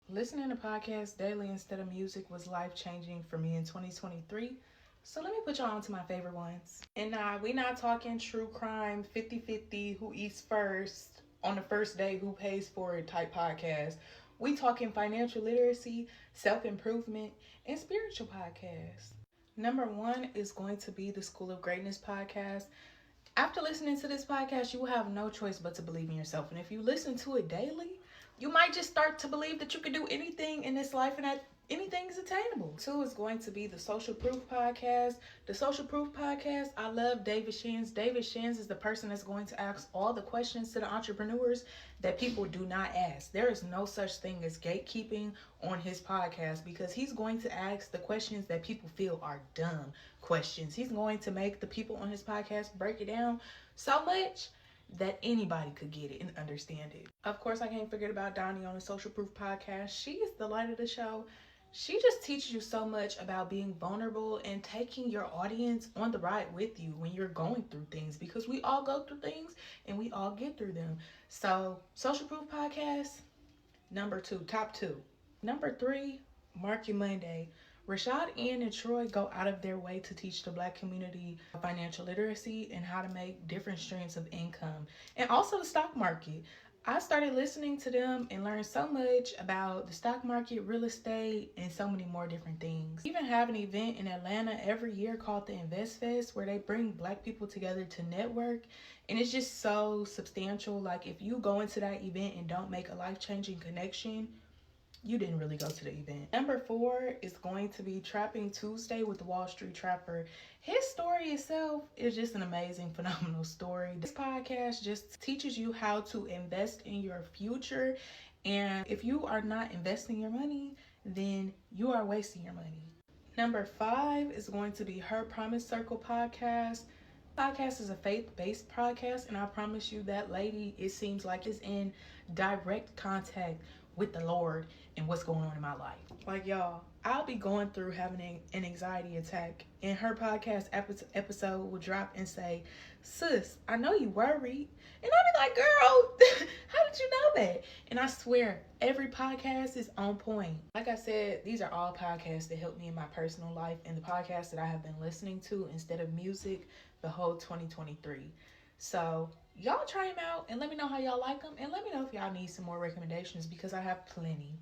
Listening to podcasts daily instead of music was life changing for me in 2023. So let me put y'all on to my favorite ones. And nah, we not talking true crime 50-50, who eats first on the first day, who pays for it type podcast. We talking financial literacy, self improvement, and spiritual podcasts. Number one is going to be the School of Greatness podcast. After listening to this podcast, you will have no choice but to believe in yourself. And if you listen to it daily, you might just start to believe that you can do anything in this life and that anything is attainable. Two is going to be the Social Proof podcast. The Social Proof podcast, I love David Shins. David Shins is the person that's going to ask all the questions to the entrepreneurs that people do not ask. There is no such thing as gatekeeping on his podcast because he's going to ask the questions that people feel are dumb questions. He's going to make the people on his podcast break it down so much that anybody could get it and understand it. Of course, I can't forget about Donnie on the Social Proof podcast. She is the light of the show. She just teaches you so much about being vulnerable and taking your audience on the ride with you when you're going through things, because we all go through things and we all get through them. So, Social Proof podcast, number two, top two. Number three, Mark Your Monday. Rashad, Ann, and Troy go out of their way to teach the Black community financial literacy and how to make different streams of income, and also the stock market. I started listening to them and learned so much about the stock market, real estate, and so many more different things. We even have an event in Atlanta every year called the Invest Fest, where they bring Black people together to network, and it's just so substantial. Like, if you go into that event and don't make a life-changing connection, you didn't really go to the event. Number four is going to be Trapping Tuesday with the Wall Street Trapper. His story itself is just an amazing, phenomenal story. This podcast just teaches you how to invest in your future. And if you are not investing your money, then you are wasting your money. Number five is going to be Her Promise Circle podcast. Podcast is a faith-based podcast, and I promise you that lady, it seems like, is in direct contact with the Lord and what's going on in my life. Like, y'all, I'll be going through having an anxiety attack, and her podcast episode will drop and say, "Sis, I know you worried." And I'll be like, "Girl, how did you know that?" And I swear, every podcast is on point. Like I said, these are all podcasts that help me in my personal life and the podcasts that I have been listening to instead of music the whole 2023. So y'all try them out and let me know how y'all like them, and let me know if y'all need some more recommendations because I have plenty.